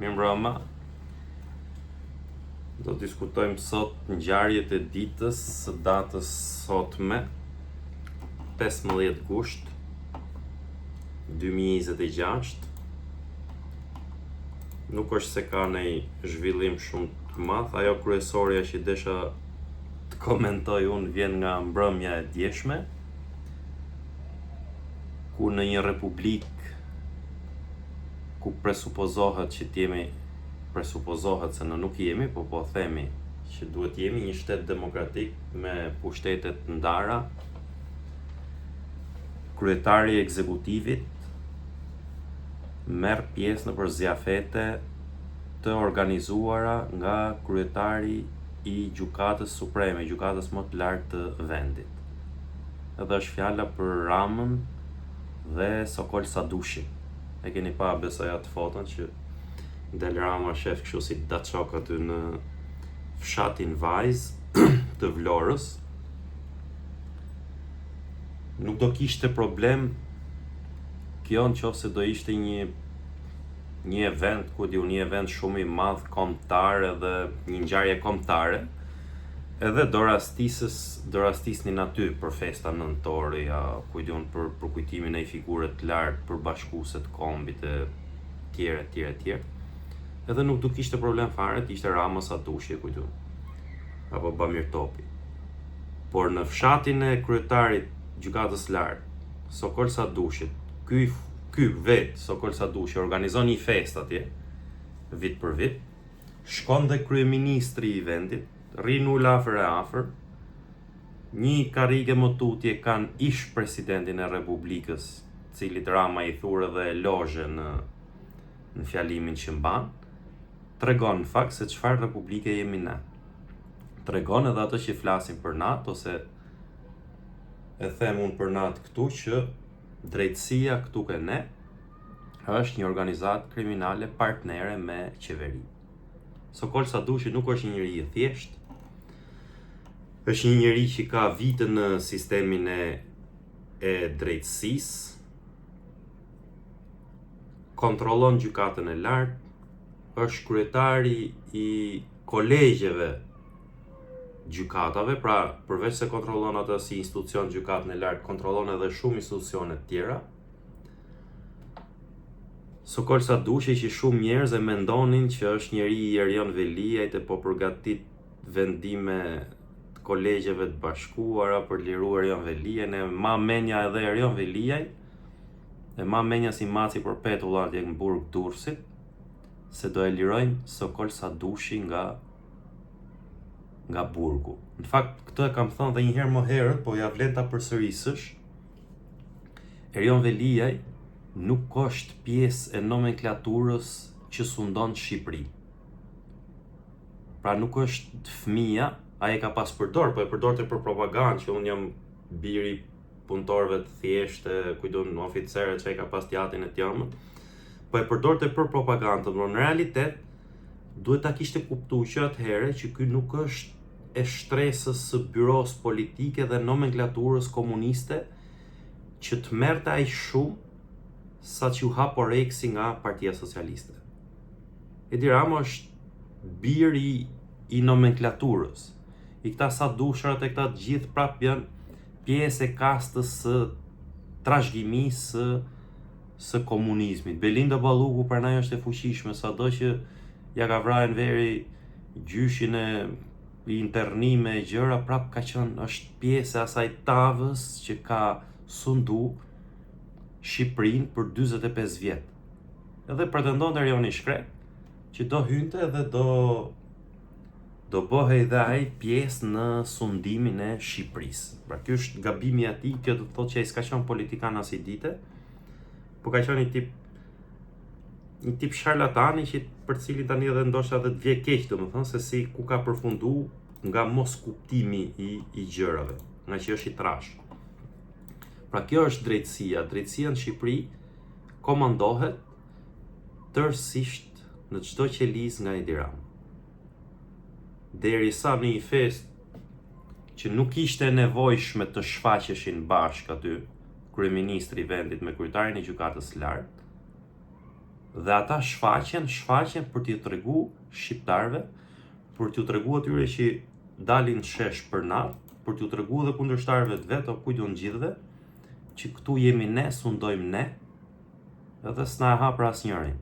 Mirëmbrëma. Do diskutojmë sot ngjarjet e ditës së datës sotme, 15 gusht 2026. Nuk është se ka ndonjë zhvillim shumë të madh, ajo kryesorja që desha të komentoj unë vjen nga mbrëmja e djeshme, ku në një republikë ku presupozohet që t'jemi, presupozohet se në nuk jemi, po themi që duhet jemi një shtet demokratik me pushtetet ndara, kryetari i ekzekutivit merr pjesë në zjafete të organizuara nga kryetari i gjykatës supreme, gjykatës më të lartë të vendit. Edhe është fjala për Ramën dhe Sokol Sadushin. E keni pa besoj atë foton që del Rama shef kështu si daçok aty në fshatin Vajzë të Vlorës. Nuk do kishte problem kjo nëse do ishte një event, ku diu, një event shumë i madh kombëtar edhe një ngjarje kombëtare, edhe do rastisnin aty për festa nëntore, ja ku diun për kujtimin e një figure të lartë përbashkuese të kombit e tjerë. Edhe nuk do kishte problem fare të ishte Rama Sadushi, ku diun, apo Bamir Topi. Por në fshatin e kryetarit gjykatës lartë, Sokol Sadushit, ky vet Sokol Sadushi organizon një festë atje vit për vit, shkon dhe kryeministri i vendit, rrin ul afër, një karrige më tutje kanë ish presidentin e Republikës, cilit Rama i thurë dhe elozhe në fjalimin që mban, tregon në fakt se çfarë republike jemi ne. Tregon edhe ato që flasin për natë, ose e them unë për natë këtu, që drejtësia këtu ke ne është një organizatë kriminale partnere me qeveri. Sokol Sadushi nuk është një njeri i thjesht, është një njeri që ka vite në sistemin e drejtësisë, kontrollon gjykatën e lartë, është kryetari i kolegjeve gjykatave, pra përveç se kontrollon atë si institucion gjykatën e lartë, kontrollon edhe shumë institucione të tjera. Sokol Sadushi që shumë njerëz e mendonin që është njeri i Erion Veliajt e po përgatit vendime të kolegjeve të bashkuara për liruar Erion Veliajn, e ma menja edhe Erion Veliaj, e ma menja si maci për petullat në burg Durrësit, se do e lirojnë Sokol Sadushi nga burgu. Në fakt, këtë e kam thënë dhe një herë më herët, po ja vlen ta përsërisësh. Erion Veliaj nuk është pjesë e nomenklaturës që sundon Shqipëri. Pra nuk është fëmia, ai e ka pas përdor, po e përdorte për propagandë, që unë jam biri punëtorëve të thjeshtë, kujtun oficerët që ai ka pas teatrin e tjamët, po e përdorte për propagandë, por në realitet duhet ta kishte kuptuar që atëherë që ky nuk është e shtresës së byros politike dhe nomenklaturës komuniste që të merrte aq shumë sa që u hap oreksi nga Partia Socialiste. Edi Rama është biri i nomenklaturës. I këta Sadushrat e këta të gjithë prap janë pjesë e kastës së trashëgimisë së komunizmit. Belinda Balluku pranaj është e fuqishme, sado që ja ka vrarë në veri gjyshin e internime e gjëra, prap ka qenë është pjesë e asaj tavës që ka sundu Shqipërinë për 45 vjet. Edhe pretendon të Erioni Shkret që do hynte dhe do bëhej dhe ai pjesë në sundimin e Shqipërisë. Pra ky është gabimi i tij, që do të thotë që ai s'ka qenë politikan as i dite, po ka qenë një tip sharlatani që për cilin tani edhe ndoshta edhe të vje keq, domethënë se si ku ka përfundu nga mos kuptimi i gjërave, nga që është i trashë. Pra kjo është drejtësia. Drejtësia në Shqipëri komandohet tërësisht në çdo qeliz nga Edi Rama. Derisa në një festë që nuk ishte nevojshme të shfaqeshin bashkë aty kryeministri i vendit me kryetarin e gjykatës lartë, Dhe ata shfaqen për t'ju tregu shqiptarëve, për t'ju tregu atyre që dalin shesh për natë, për t'ju tregu dhe kundërshtarëve të vet, o kujt unë gjithëve, që këtu jemi ne, sundojmë ne, edhe s'na e hapër asnjërin.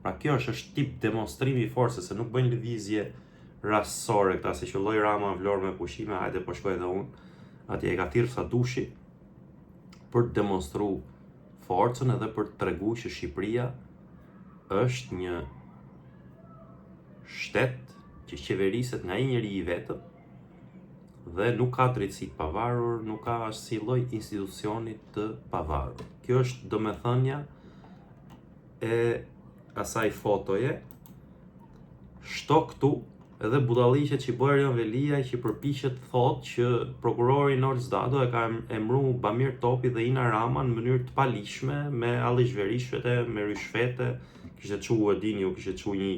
Pra kjo është tip demonstrimi i forcës, se nuk bëjnë lëvizje rastësore këta, si që lloj Rama vlorë me pushime, hajde po shkoj edhe unë, atje e ka thirrë sa dushi, për të demonstru forcën edhe për të tregu që Shqipëria është një shtet që qeveriset nga një njeri i vetëm dhe nuk ka drejtësi të pavarur, nuk ka asnjë lloj institucioni të pavarur. Kjo është domethënia e asaj fotoje. Shto këtu edhe budalliqet që bërë Erion Velia që përpiqet thotë që prokurori Nolz Dado e ka emru Bamir Topi dhe Ina Rama në mënyrë të palishme, me allishverishvete, me ryshfete, kishte çu e dini, u kishte çu një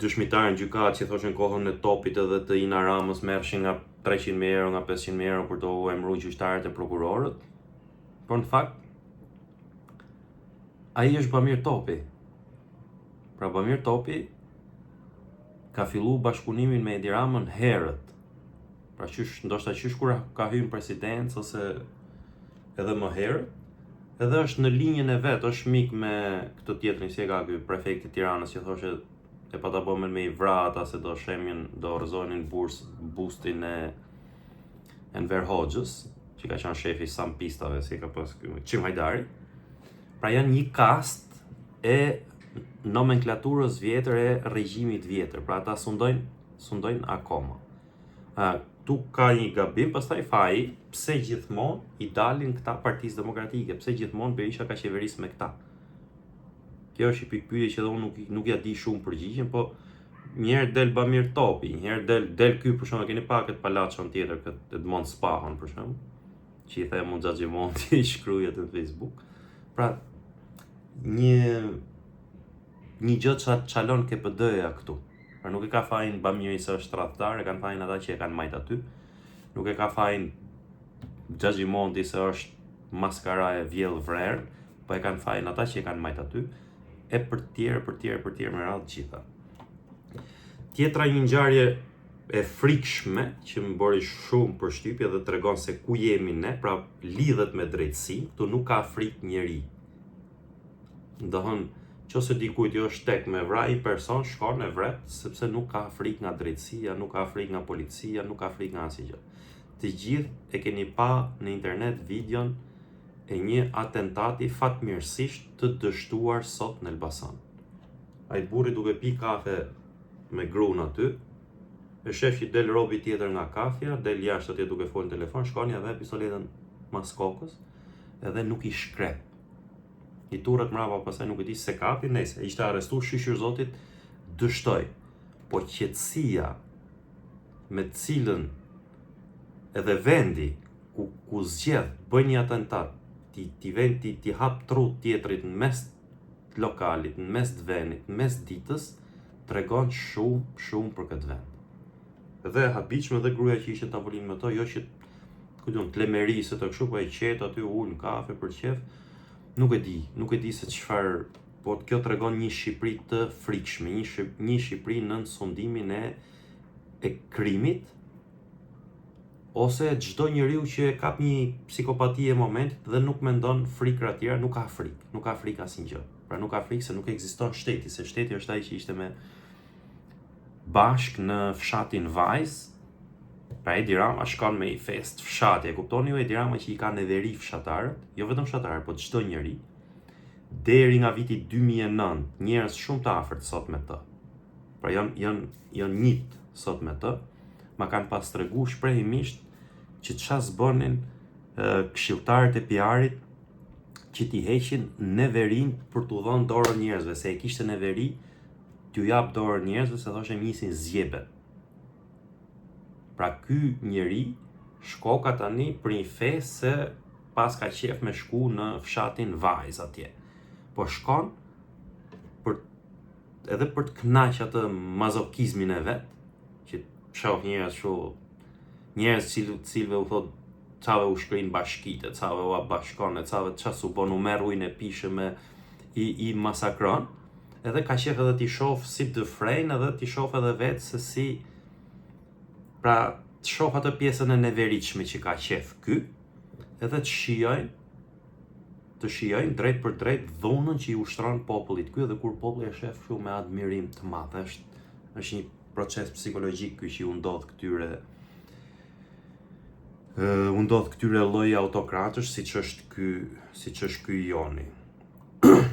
dëshmitar në gjykatë që thoshte në kohën e Topit edhe të Ina Ramës merrshin nga 300.000 euro, nga 500.000 euro për të emru gjyqtarët e prokurorët. Por në fakt ai është Bamir Topi. Pra Bamir Topi ka fillu bashkëpunimin me Edi Ramën herët. Pra ndoshta qysh kur ka hyrë në presidencë ose edhe më herët, edhe është në linjën e vet, është mik me këtë tjetrin, si e ka ky prefekti i Tiranës që thoshte e pa ta bëmen me i vrata se do shemjen, do rrëzonin bustin e Enver Hoxhës, që ka qenë shefi sampistave, si ka pas Qim Hajdari. Pra janë një kast e nomenklaturës vjetër e regjimit vjetër, pra ata sundojnë akoma. Tu ka një gabim, pastaj faji, pse gjithmonë i dalin këta Partisë Demokratike, pse gjithmonë Berisha ka qeverisë me këta. Kjo është i pikpyetje që edhe unë nuk ja di shumë përgjigjen, po njëherë del Bamir Topi, njëherë del ky për shembull, keni pa këtë palaçon tjetër, këtë Edmond Spahën për shembull, që i them unë Xhaxhimonti i shkruajt në Facebook. Pra një gjë që çalon KPD-ja këtu. Pra nuk e ka fajin Bamiri se është tradhtar, e kanë fajin ata që e kanë majt aty. Nuk e ka fajin Xhaxhimonti se është maskara e vjell vrerë, po e kanë fajin ata që e kanë majt aty, e për tjerë me radhë gjitha. Tjetra një ngjarje e frikshme që më bëri shumë përshtypje dhe tregon se ku jemi ne, pra lidhet me drejtësi, këtu nuk ka frikë njeri. Ndohën, qose dikujt jo është tek me vraj person, shkon e vret, sepse nuk ka frikë nga drejtësia, nuk ka frikë nga policia, nuk ka frikë nga asgjë. Të gjithë e keni pa në internet videon e një atentati fatmirësisht të dështuar sot në Elbasan. Ai burri duke pi kafe me gruan aty, e shef që del robi tjetër nga kafja, del jashtë atje duke folur në telefon, shkoni edhe pistoletën mas kokës, edhe nuk i shkrep. I turret mbrapa, pastaj nuk e di se kapi, nëse ishte arrestuar shishur zotit, dështoi. Po qetësia me të cilën edhe vendi ku zgjedh bën një atentat, ti hap trut tjetrit në mes të lokalit, në mes të vendit, në mes ditës, tregon shumë për këtë vend. Edhe e habitshme dhe gruaja që ishte në tavolinë me to, jo që klemerisë të kështu, po e qet aty ul në kafe për qef. Nuk e di se çfarë, po kjo tregon një Shqipëri të frikshme, një Shqipëri në sundimin e krimit, ose çdo njeriu që e kap një psikopati e momentit dhe nuk mendon frikë tjera, nuk ka frikë asnjë gjë. Pra nuk ka frikë se nuk ekziston shteti, se shteti është ai që ishte me bashk në fshatin Vajz. Pra Edi Rama shkon me i fest fshati, e kuptoni ju, Edi Rama që i ka neveri fshatarët, jo vetëm fshatarët, po çdo njeri, deri nga viti 2009, njerëz shumë të afërt sot me të. Pra janë njët sot me të, ma kanë pas tregu shprehimisht që çfarë zbonin këshilltarët e PR-it që t'i heqin neverin për t'u dhënë dorën njerëzve, se e kishte neveri t'ju jap dorën njerëzve, se thoshe njësin zjebet. Pra ky njeri shkoka tani për një fest se pas ka qef me shku në fshatin Vajz atje. Po shkon edhe për të kënaq atë mazokizmin e vet, që shoh njerëz cilëve u thot çave u shkrin bashkite, çave u bashkone, çave çasu bonu merr ujin e pishëm me i masakron, edhe ka qef edhe t'i shoh si të frejnë edhe t'i shoh edhe vetë se si, pra të shoh atë pjesën e neveritshme që ka qef ky, edhe të shijojnë drejt për drejt dhunën që i ushtron popullit ky, dhe kur populli e shef kështu me admirim të madh. Është një proces psikologjik ky që u ndodh këtyre lloj autokratësh siç është ky Joni.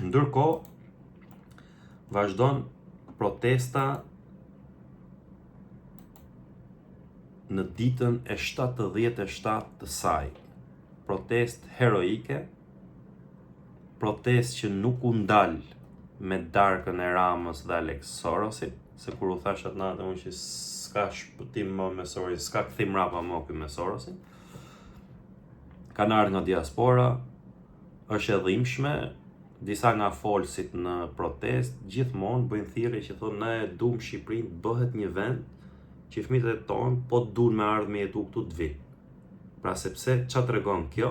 Ndërkohë vazhdon protesta në ditën e 77 të saj. Protestë heroike, protestë që nuk u ndal me darkën e Ramës dhe Alex Sorosit, se kur u thash atë natë unë që s'ka shpëtim më me Sorosin, s'ka kthim rapa më ky me Sorosin. Kanë ardhur nga diaspora, është e dhimbshme, disa nga folësit në protest gjithmonë bëjnë thirrje që thonë ne e duam Shqipërinë bëhet një vend që fëmijët e tonë po duan me ardhmë me jetu këtu të vinë. Pra sepse ç'a tregon kjo?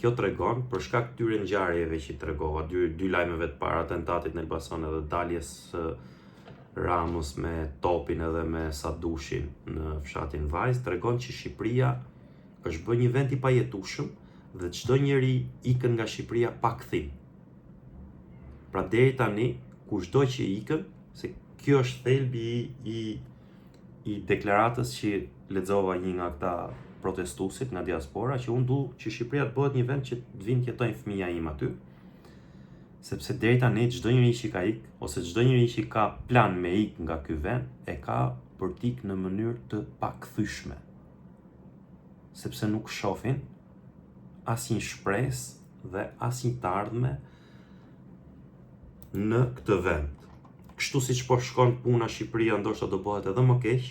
Kjo tregon për shkak këtyre ngjarjeve që tregova, dy lajmeve të para, atentatit në Elbasan edhe daljes Ramës me topin edhe me Sadushin në fshatin Vajz, tregon që Shqipëria është bërë një vend i pajetueshëm dhe çdo njeri ikën nga Shqipëria pa kthim. Pra deri tani, kushdo që ikën, se kjo është thelbi i deklaratës që lexova një nga këta protestuesit nga diaspora, që unë du që Shqipëria të bëhet një vend që të vinë të jetojnë fëmija im aty, sepse deri tani çdo njeri që ka ik, ose çdo njeri që ka plan me ik nga ky vend, e ka për t'ik në mënyrë të pakthyeshme. Sepse nuk shohin asnjë shpresë dhe asnjë të ardhme në këtë vend. Kështu siç po shkon puna, Shqipëria ndoshta do bëhet edhe më keq.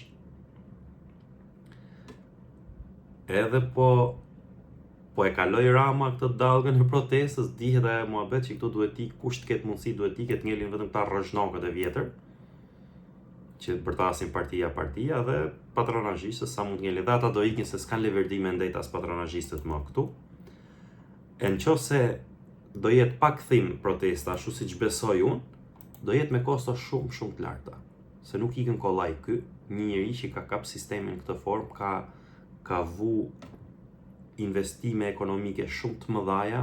Edhe po e kaloi Rama këtë dallgën e protestës, dihet ajo muhabet që këtu duhet ik, kush të ketë mundësi duhet iket, ngelin vetëm këta rrezhnokët e vjetër, që bërtasin partia dhe patronazhistët sa mund ngelin, dhe ata do ikin se s'kan leverdime ndejt as patronazhistët më këtu. E nëse do jetë pa kthim protesta, ashtu siç besoj unë, do jetë me kosto shumë të larta. Se nuk ikën kollaj ky, një njeri që ka kap sistemin në këtë formë, ka vu investime ekonomike shumë të mëdhaja,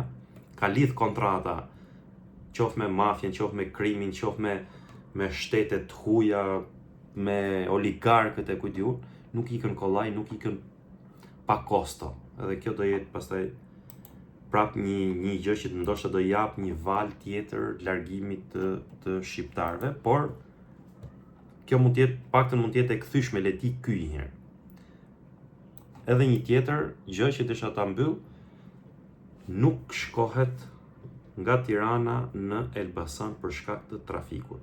ka lidh kontrata, qoftë me mafjen, qoftë me krimin, qoftë me shtete të huaja, me oligarkët e kujt diun, nuk ikën kollaj, nuk ikën pa kosto. Edhe kjo do jetë pastaj prap një gjë që ndoshta do jap një val tjetër largimit të shqiptarëve, por kjo mund të jetë, paktën mund të jetë e kthyeshme, le ti ky një herë. Edhe një tjetër gjë që desha ta mbyll, nuk shkohet nga Tirana në Elbasan për shkak të trafikut.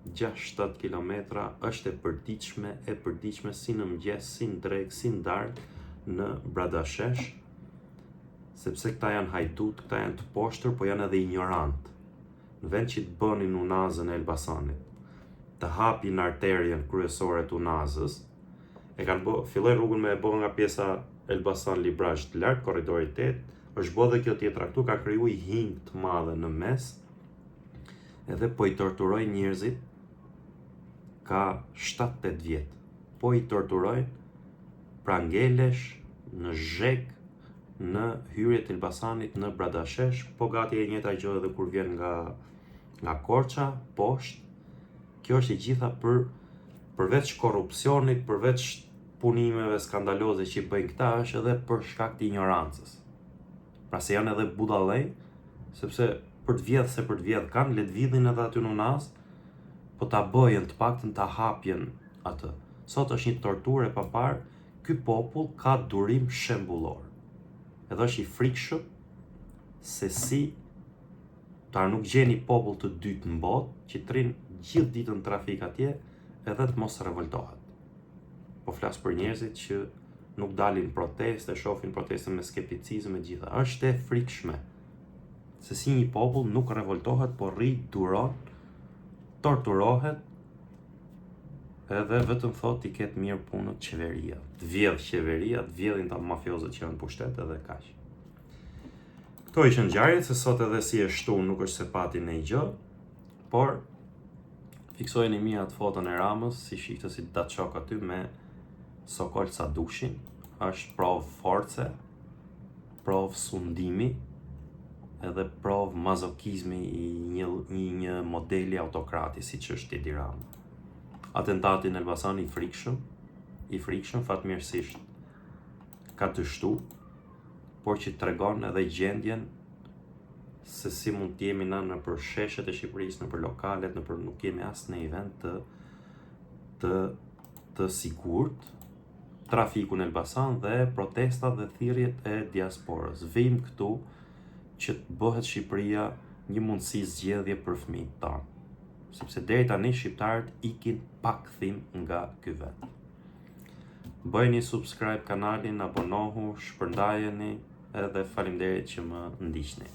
6-7 kilometra është e përditshme si në mëngjes, si në drekë, si në darkë në Bradashesh, sepse këta janë hajdut, këta janë të poshtër, po janë edhe ignorant. Në vend që të bënin unazën e Elbasanit, të hapin arterien kryesore të unazës, filloi rrugën me e bë nga pjesa Elbasan Librazh të lart, korridori 8, është bë dhe kjo tjetra këtu, ka kriju i hing të madhe në mes, edhe po i torturoj njerëzit ka 7-8 vjet. Po i torturojnë pra ngelesh, në zhek, në hyrjet e Elbasanit, në Bradashesh, po gati e njëjta gjë edhe kur vjen nga Korça, poshtë. Kjo është e gjitha përveç korrupsionit, përveç punimeve skandaloze që bëjnë këta, është edhe për shkak të ignorancës. Pra se janë edhe budallëj, sepse për të vjedh kanë, le të vidhin edhe aty në unaz, po ta bëjnë të paktën ta hapjen atë. Sot është një torturë e papar, ky popull ka durim shembullor. Edhe është i frikshëm se si nuk gjeni popull të dytë në botë që trin gjithë ditën trafik atje edhe të mos revoltohet. Po flas për njerëzit që nuk dalin proteste, shohin proteste me skepticizëm e gjitha. Është e frikshme se si një popull nuk revoltohet, po rri, duron, torturohet, edhe vetëm thot i ketë mirë punët qeveria. Të vjedh qeveria, të vjedhin ta mafiozët që janë në pushtet edhe kaq. Kto ishin ngjarjet, se sot edhe si e shtu nuk është se pati në gjë, por fiksojeni mirë atë foton e Ramës, si shihte si daçok aty me Sokol sa dushin, është provë force, provë sundimi, edhe provë mazokizmi i një modeli autokrati si që është Edi Rama. Atentati në Elbasan i frikshëm, fatmirësisht ka dështu, por që tregon edhe gjendjen se si mund t'jemi na në për sheshet e Shqipërisë, në për lokalet, në për nuk jemi as në event të sigurt, trafiku në Elbasan dhe protestat dhe thirrjet e diasporës. Vim këtu që të bëhet Shqipëria një mundësi zgjedhje për fëmijët tanë, sepse deri tani shqiptarët ikin pa kthim nga ky vend. Bëjeni subscribe kanalin, abonohu, shpërndajeni edhe faleminderit që më ndiqni.